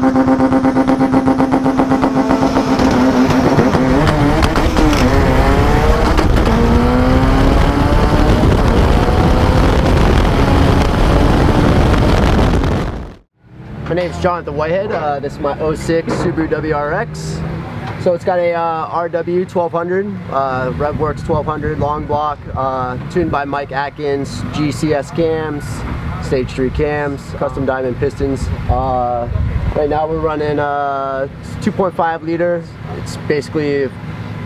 My name's Jonathan Whitehead. This is my 06 Subaru WRX. So it's got a RW 1200, RevWorks 1200 long block, tuned by Mike Atkins, GCS cams, stage 3 cams, custom diamond pistons. Right now we're running 2.5 liter. It's basically a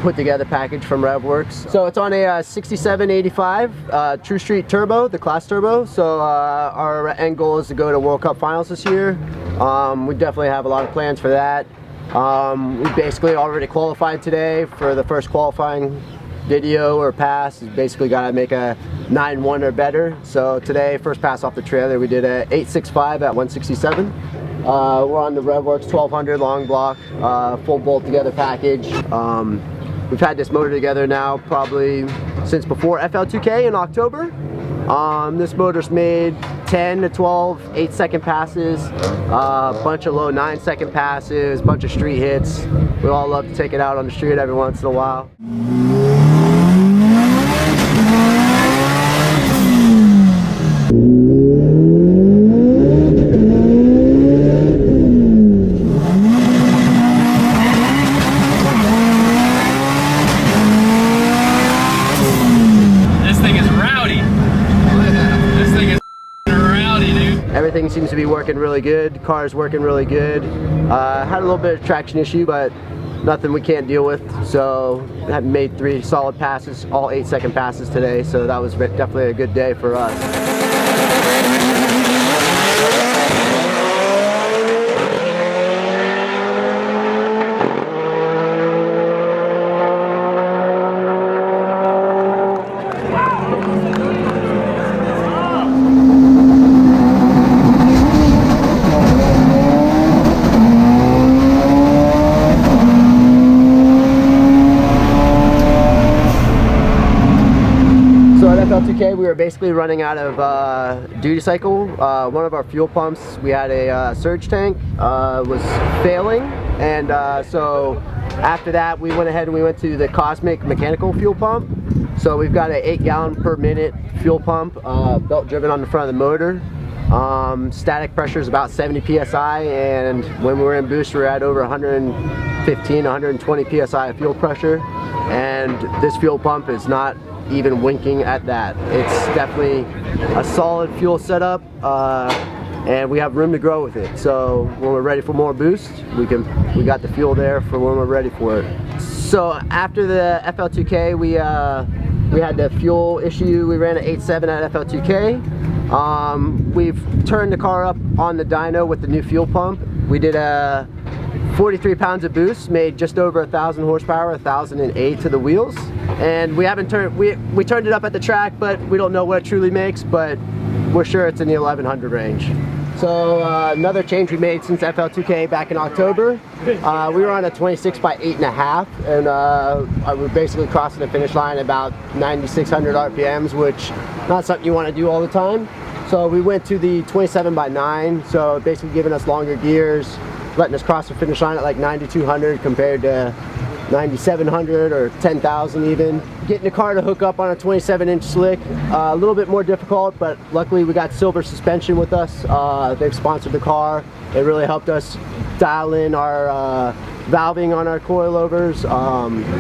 put together package from RevWorks. So it's on a 6785 True Street Turbo, the class turbo. So our end goal is to go to World Cup finals this year. We definitely have a lot of plans for that. We basically already qualified today for the first qualifying video or pass. You basically got to make a 9.1 or better. So today, first pass off the trailer, we did a 8.65 at 167. We're on the RevWorks 1200 long block, full bolt together package. We've had this motor together now probably since before FL2K in October. This motor's made 10 to 12 8-second passes, a bunch of low 9-second passes, a bunch of street hits. We all love to take it out on the street every once in a while. Everything seems to be working really good. Car's working really good. Had a little bit of traction issue, but nothing we can't deal with. So I made 3 solid passes, all 8-second passes today. So that was definitely a good day for us. FL2K, we were basically running out of duty cycle. One of our fuel pumps, we had a surge tank, was failing, and so after that we went ahead and we went to the Cosmic mechanical fuel pump. So we've got an 8 gallon per minute fuel pump, belt driven on the front of the motor. Static pressure is about 70 psi, and when we were in boost we were at over 115, 120 psi of fuel pressure, and this fuel pump is not even winking at that. It's definitely a solid fuel setup, and we have room to grow with it. So when we're ready for more boost, we got the fuel there for when we're ready for it. So after the FL2K, we had the fuel issue. We ran an 8.7 at FL2K. We've turned the car up on the dyno with the new fuel pump. We did a 43 pounds of boost, made just over 1,000 horsepower, 1,008 to the wheels. And we haven't turned, we turned it up at the track, but we don't know what it truly makes, but we're sure it's in the 1,100 range. So another change we made since FL2K back in October, we were on a 26 by 8.5, and we're basically crossing the finish line at about 9,600 RPMs, which not something you want to do all the time. So we went to the 27 by 9, so basically giving us longer gears, letting us cross the finish line at like 9,200 compared to 9,700 or 10,000 even. Getting the car to hook up on a 27-inch slick, a little bit more difficult, but luckily we got Silver Suspension with us. They've sponsored the car. It really helped us dial in our valving on our coilovers,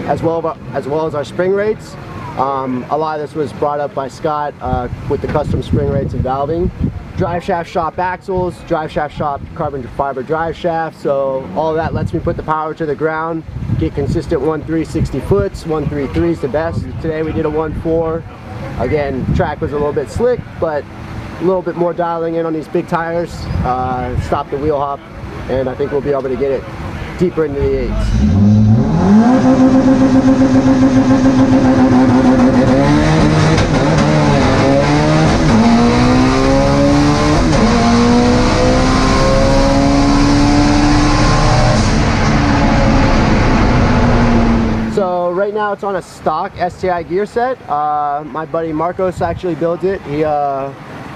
as well as our spring rates. A lot of this was brought up by Scott with the custom spring rates and valving. Drive shaft shop axles, drive shaft shop carbon fiber drive shaft, so all of that lets me put the power to the ground, get consistent 1.3 60 foots, 1.33 is the best. Today we did a 1.4. Again, track was a little bit slick, but a little bit more dialing in on these big tires, stop the wheel hop, and I think we'll be able to get it deeper into the 8s. So right now it's on a stock STI gear set. My buddy Marcos actually builds it.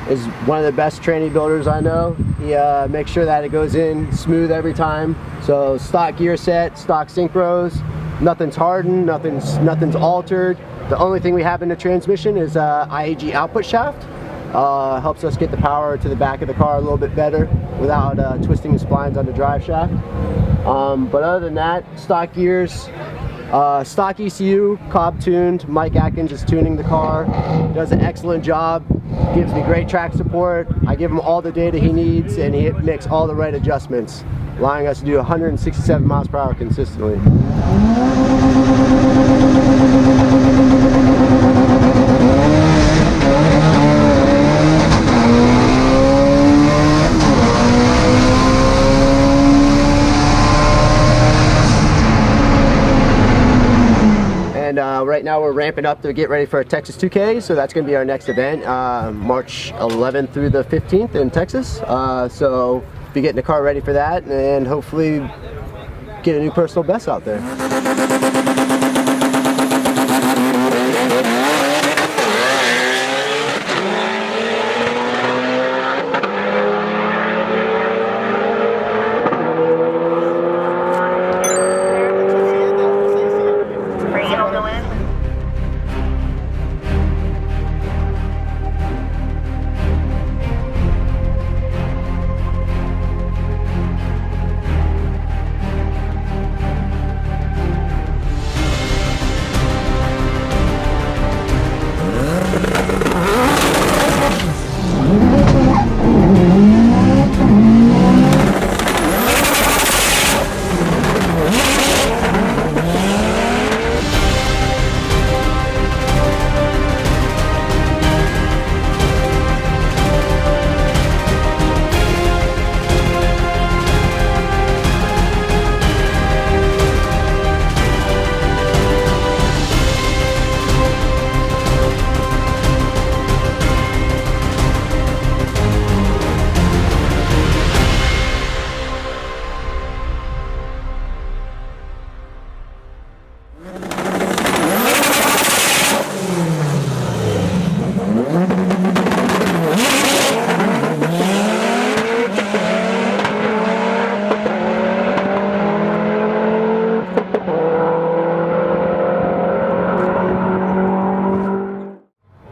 is one of the best tranny builders I know. He makes sure that it goes in smooth every time. So stock gear set, stock synchros, nothing's hardened, nothing's altered. The only thing we have in the transmission is IAG output shaft. Helps us get the power to the back of the car a little bit better without twisting the splines on the drive shaft. But other than that, stock gears, stock ECU, Cobb tuned. Mike Atkins is tuning the car, does an excellent job, gives me great track support. I give him all the data he needs and he makes all the right adjustments, allowing us to do 167 miles per hour consistently. Right now we're ramping up to get ready for a Texas 2K, so that's going to be our next event, March 11th through the 15th in Texas. So be getting the car ready for that and hopefully get a new personal best out there.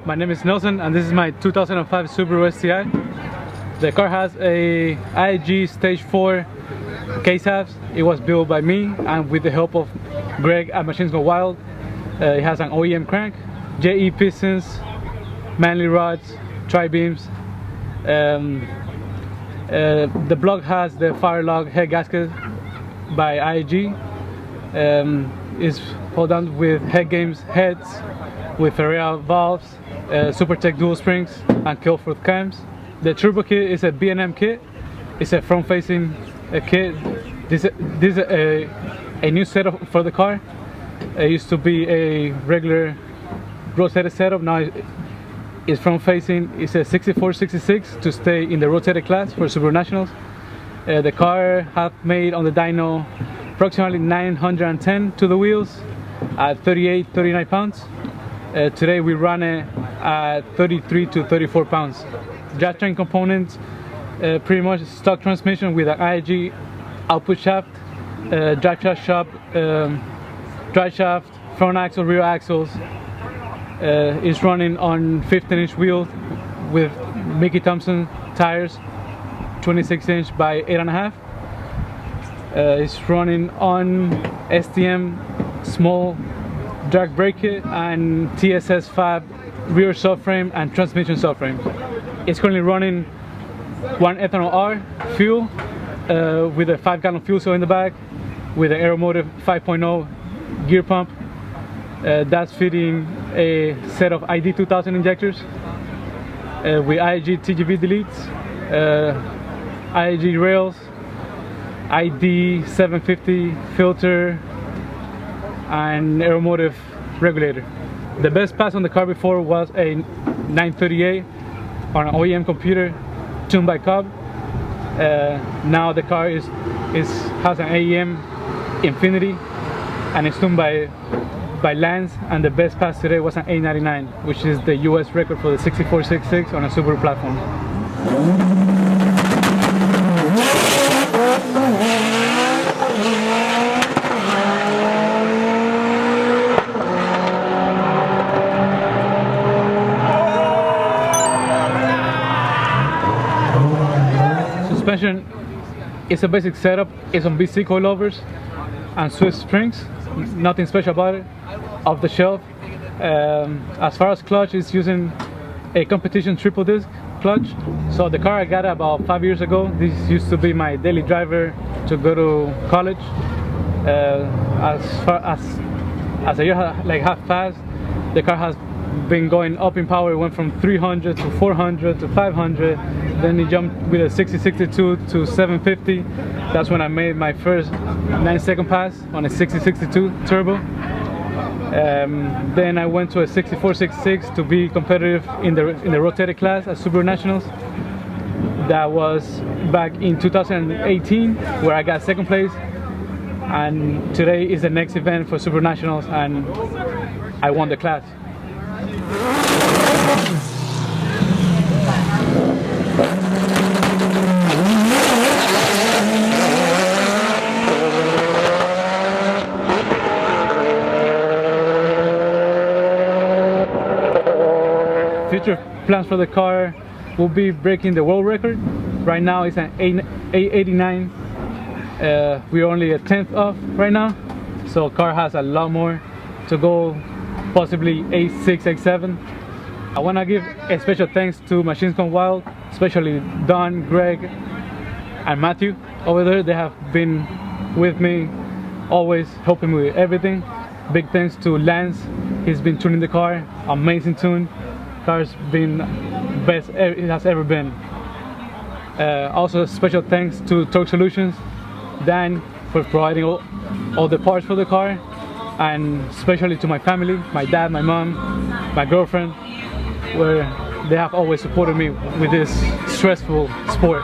My name is Nelson and this is my 2005 Subaru STI. The car has a IAG Stage 4 case halves. It was built by me and with the help of Greg at Machines Go Wild. It has an OEM crank, JE pistons, Manley rods, tri-beams. The block has the Firelog head gasket by IAG. It's held on with head games heads with Ferreira valves, Supertech dual springs and Kilforth cams. The turbo kit is a B&M kit. It's a front-facing kit. This is a new setup for the car. It used to be a regular rotated setup. Now it's front-facing. It's a 64-66 to stay in the rotated class for Subaru Nationals. The car has made on the dyno approximately 910 to the wheels at 38-39 pounds. Today we run it at 33 to 34 pounds. Drivetrain components, pretty much stock transmission with an IAG output shaft, drive shaft, front axle, rear axles. It's running on 15-inch wheels with Mickey Thompson tires, 26-inch by 8.5. It's running on STM small drag brake kit and TSS Fab rear subframe and transmission subframe. It's currently running 1 ethanol R fuel with a 5-gallon fuel cell in the back with an Aeromotive 5.0 gear pump. That's fitting a set of ID 2000 injectors with IAG TGV deletes, IAG rails, ID 750 filter and Aeromotive regulator. The best pass on the car before was a 938 on an OEM computer tuned by Cobb. Now the car has an AEM Infinity and it's tuned by by Lance, and the best pass today was an 899, which is the US record for the 6466 on a Subaru platform. Suspension is a basic setup. It's on BC coilovers and Swift springs. Nothing special about it. Off the shelf. As far as clutch, it's using a competition triple disc clutch. So the car I got about 5 years ago. This used to be my daily driver to go to college. As a year half passed, the car has been going up in power. It went from 300 to 400 to 500. Then it jumped with a 6062 to 750. That's when I made my first 9-second pass on a 6062 turbo. Then I went to a 6466 to be competitive in the rotated class at Subaru Nationals. That was back in 2018, where I got second place. And today is the next event for Subaru Nationals, and I won the class. Future plans for the car will be breaking the world record. Right now it's an 889. We're only a 10th off right now, so car has a lot more to go, possibly 8.6, 8.7. I want to give a special thanks to Machines Gone Wild, especially Don, Greg, and Matthew over there. They have been with me, always helping me with everything. Big thanks to Lance. He's been tuning the car, amazing tune. Car's been best it has ever been. Also special thanks to Torque Solutions, Dan, for providing all the parts for the car, and especially to my family, my dad, my mom, my girlfriend, where they have always supported me with this stressful sport.